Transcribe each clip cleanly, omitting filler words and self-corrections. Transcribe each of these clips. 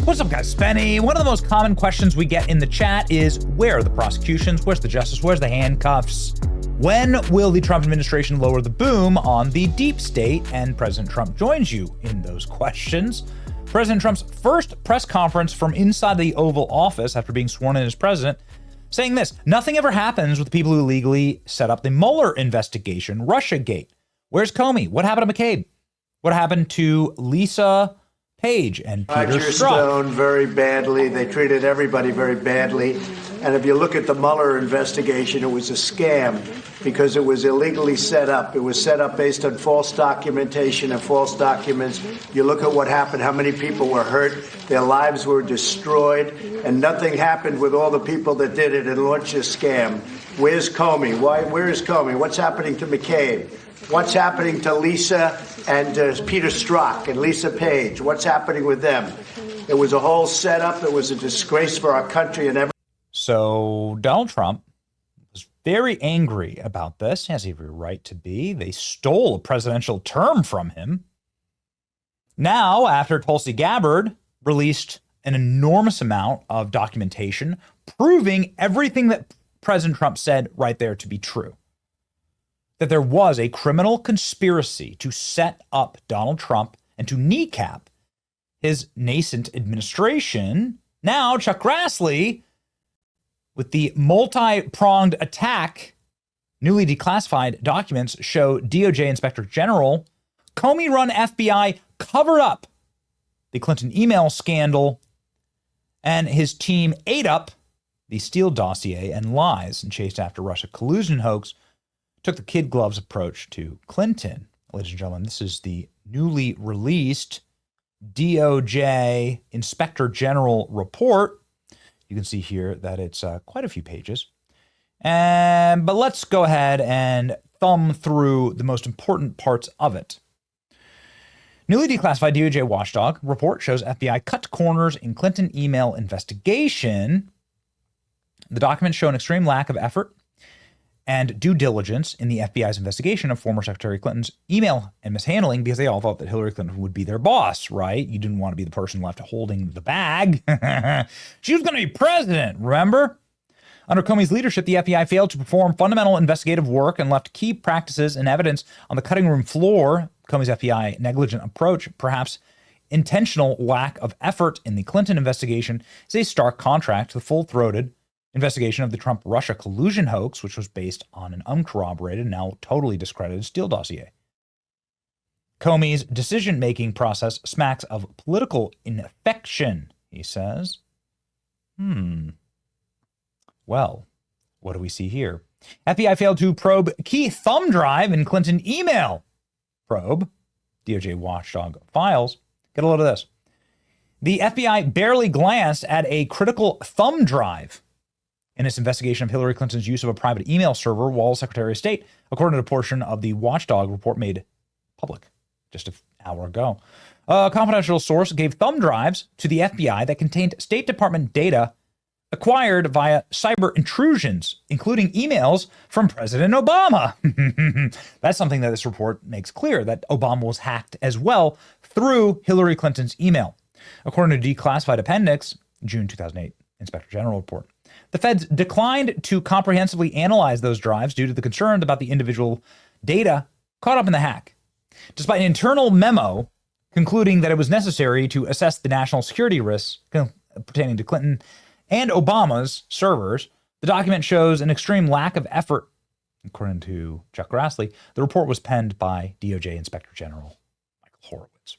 What's up, guys? Spenny. One of the most common questions we get in the chat is, where are the prosecutions? Where's the justice? Where's the handcuffs? When will the Trump administration lower the boom on the deep state? And President Trump joins you in those questions. President Trump's first press conference from inside the Oval Office after being sworn in as president, saying this: nothing ever happens with the people who illegally set up the Mueller investigation, Russiagate. Where's Comey? What happened to McCabe? What happened to Lisa Page and Peter Roger Strzok? Stone very badly. They treated everybody very badly. And if you look at the Mueller investigation, it was a scam because it was illegally set up. It was set up based on false documentation and false documents. You look at what happened, how many people were hurt, their lives were destroyed, and nothing happened with all the people that did it and launched a scam. Where's Comey? Where is Comey? What's happening to McCabe? What's happening to Lisa and Peter Strzok and Lisa Page? What's happening with them? It was a whole setup. It was a disgrace for our country and everything. So Donald Trump was very angry about this. He has every right to be. They stole a presidential term from him. Now, after Tulsi Gabbard released an enormous amount of documentation proving everything that President Trump said right there to be true, that there was a criminal conspiracy to set up Donald Trump and to kneecap his nascent administration. Now, Chuck Grassley, with the multi-pronged attack, newly declassified documents show DOJ Inspector General Comey-run FBI covered up the Clinton email scandal, and his team ate up the Steele dossier and lies and chased after Russia collusion hoax, took the kid gloves approach to Clinton. Ladies and gentlemen, this is the newly released DOJ Inspector General report. You can see here that it's quite a few pages. But let's go ahead and thumb through the most important parts of it. Newly declassified DOJ Watchdog report shows FBI cut corners in Clinton email investigation. The documents show an extreme lack of effort and due diligence in the FBI's investigation of former Secretary Clinton's email and mishandling, because they all thought that Hillary Clinton would be their boss, right? You didn't want to be the person left holding the bag. She was going to be president, remember? Under Comey's leadership, the FBI failed to perform fundamental investigative work and left key practices and evidence on the cutting room floor. Comey's FBI negligent approach, perhaps intentional lack of effort in the Clinton investigation, is a stark contrast to the full-throated investigation of the Trump-Russia collusion hoax, which was based on an uncorroborated, now totally discredited Steele dossier. Comey's decision-making process smacks of political infection, he says. Well, what do we see here? FBI failed to probe key thumb drive in Clinton email probe. DOJ Watchdog files. Get a load of this. The FBI barely glanced at a critical thumb drive in its investigation of Hillary Clinton's use of a private email server while Secretary of State, according to a portion of the Watchdog report made public just an hour ago. A confidential source gave thumb drives to the FBI that contained State Department data acquired via cyber intrusions, including emails from President Obama. That's something that this report makes clear, that Obama was hacked as well through Hillary Clinton's email. According to declassified appendix, June 2008 Inspector General report. The feds declined to comprehensively analyze those drives due to the concern about the individual data caught up in the hack. Despite an internal memo concluding that it was necessary to assess the national security risks pertaining to Clinton and Obama's servers, the document shows an extreme lack of effort. According to Chuck Grassley, the report was penned by DOJ Inspector General Michael Horowitz.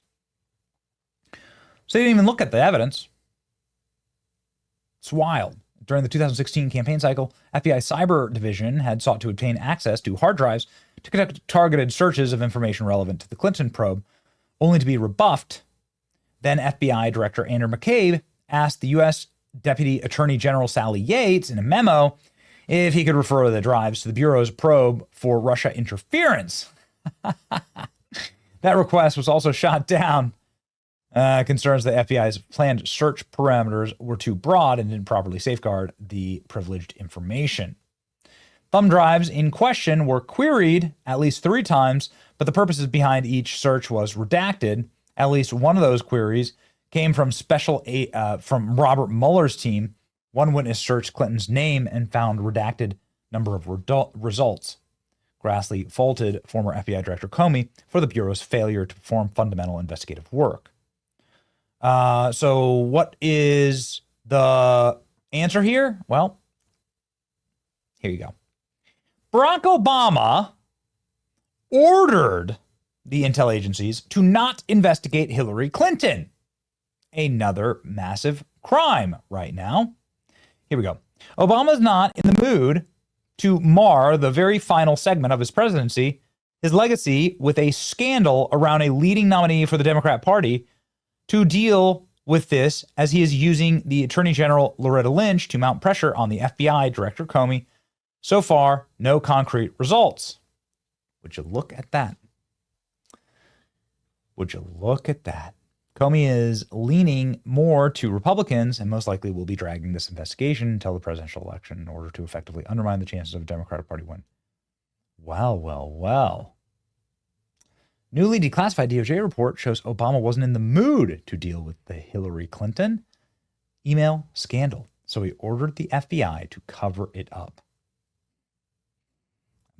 So they didn't even look at the evidence. It's wild. During the 2016 campaign cycle, FBI Cyber Division had sought to obtain access to hard drives to conduct targeted searches of information relevant to the Clinton probe, only to be rebuffed. Then FBI Director Andrew McCabe asked the U.S. Deputy Attorney General Sally Yates in a memo if he could refer the drives to the Bureau's probe for Russia interference. That request was also shot down. Concerns that FBI's planned search parameters were too broad and didn't properly safeguard the privileged information. Thumb drives in question were queried at least 3 times, but the purposes behind each search was redacted. At least one of those queries came from from Robert Mueller's team. One witness searched Clinton's name and found redacted number of results. Grassley faulted former FBI Director Comey for the Bureau's failure to perform fundamental investigative work. So what is the answer here? Well, here you go. Barack Obama ordered the intel agencies to not investigate Hillary Clinton. Another massive crime right now. Here we go. Obama's not in the mood to mar the very final segment of his presidency, his legacy, with a scandal around a leading nominee for the Democrat Party. To deal with this, as he is using the Attorney General Loretta Lynch to mount pressure on the FBI Director Comey. So far, no concrete results. Would you look at that? Would you look at that? Comey is leaning more to Republicans and most likely will be dragging this investigation until the presidential election in order to effectively undermine the chances of a Democratic Party win. Well, well, well. Newly declassified DOJ report shows Obama wasn't in the mood to deal with the Hillary Clinton email scandal, so he ordered the FBI to cover it up.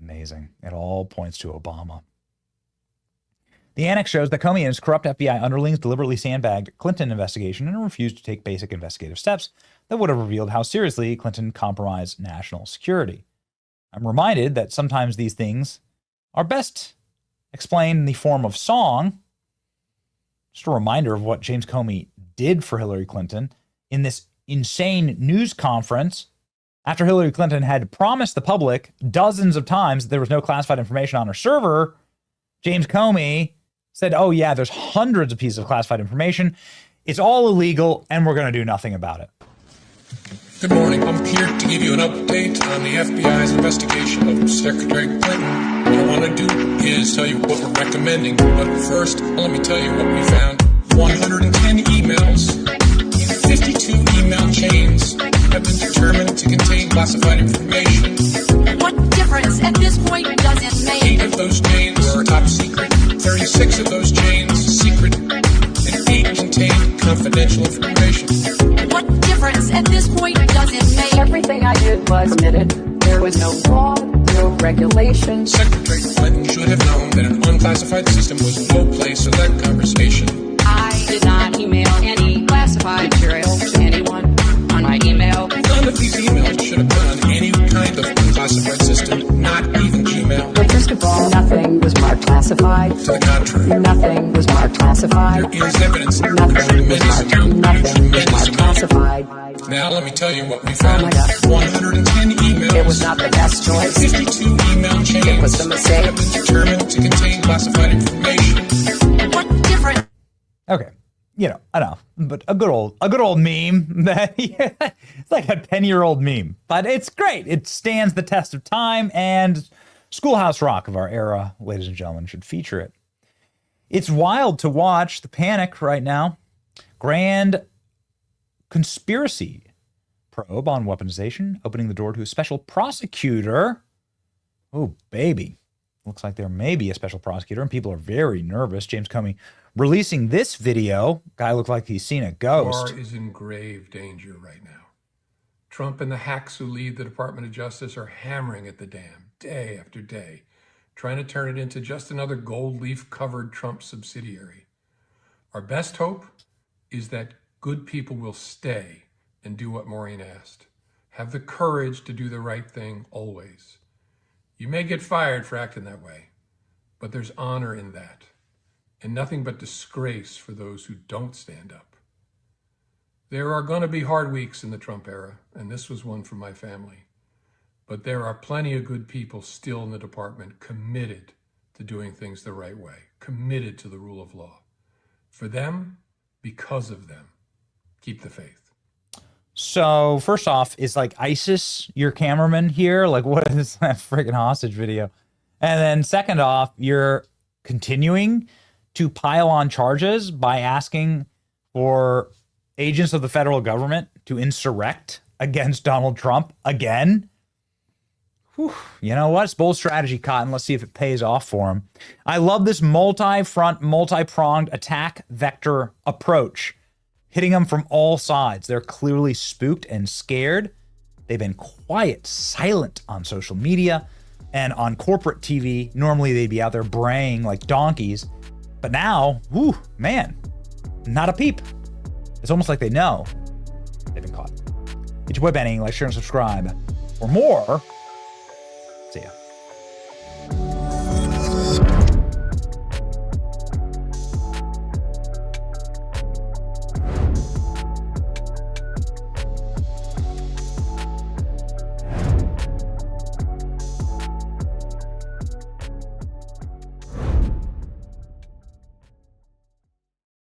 Amazing. It all points to Obama. The annex shows that Comey and his corrupt FBI underlings deliberately sandbagged Clinton investigation and refused to take basic investigative steps that would have revealed how seriously Clinton compromised national security. I'm reminded that sometimes these things are best explained in the form of song. Just a reminder of what James Comey did for Hillary Clinton in this insane news conference after Hillary Clinton had promised the public dozens of times that there was no classified information on her server. James Comey said, oh yeah, there's hundreds of pieces of classified information. It's all illegal and we're going to do nothing about it. Good morning. I'm here to give you an update on the FBI's investigation of Secretary Clinton. What I want to do is tell you what we're recommending. But first, let me tell you what we found. 110 emails in 52 email chains have been determined to contain classified information. What difference at this point does it make? 8 of those chains were top secret. 36 of those chains secret. And 8 contained confidential information. What difference at this point does it make? Everything I did was permitted. There was no law, no regulation. Secretary Clinton should have known that an unclassified system was no place for that conversation. I did not email any classified material to anyone on my email. None of these emails should have been on any kind of unclassified system, not even Gmail. But first of all, nothing was marked classified. To the contrary, Nothing was marked classified. there is evidence of Nothing was tremendous marked. amount, Nothing was tremendous marked amount. classified. Now let me tell you what we found. Oh my God. 110 emails. It was not the best choice. 52 email chains It was a mistake. have been determined to contain classified information. What difference? Okay. You know, I know, but a good old meme that it's like a 10-year-old meme, but it's great. It stands the test of time, and Schoolhouse Rock of our era, ladies and gentlemen, should feature it. It's wild to watch the panic right now. Grand conspiracy probe on weaponization, opening the door to a special prosecutor. Oh, baby. Looks like there may be a special prosecutor, and people are very nervous. James Comey releasing this video. Guy looked like he's seen a ghost. Barr is in grave danger right now. Trump and the hacks who lead the Department of Justice are hammering at the dam day after day, trying to turn it into just another gold leaf covered Trump subsidiary. Our best hope is that good people will stay and do what Maureen asked. Have the courage to do the right thing always. You may get fired for acting that way, but there's honor in that, and nothing but disgrace for those who don't stand up. There are going to be hard weeks in the Trump era, and this was one for my family. But there are plenty of good people still in the department committed to doing things the right way, committed to the rule of law. For them, because of them, keep the faith. So first off, is like ISIS your cameraman here? Like, what is that freaking hostage video? And then second off, you're continuing to pile on charges by asking for agents of the federal government to insurrect against Donald Trump again. Whew. You know what? It's bold strategy, Cotton. Let's see if it pays off for him. I love this multi-front, multi-pronged attack vector approach. hitting them from all sides. They're clearly spooked and scared. They've been quiet, silent on social media and on corporate TV. Normally they'd be out there braying like donkeys, but now, whoo, man, not a peep. It's almost like they know they've been caught. It's your boy Benny. Like, share, and subscribe for more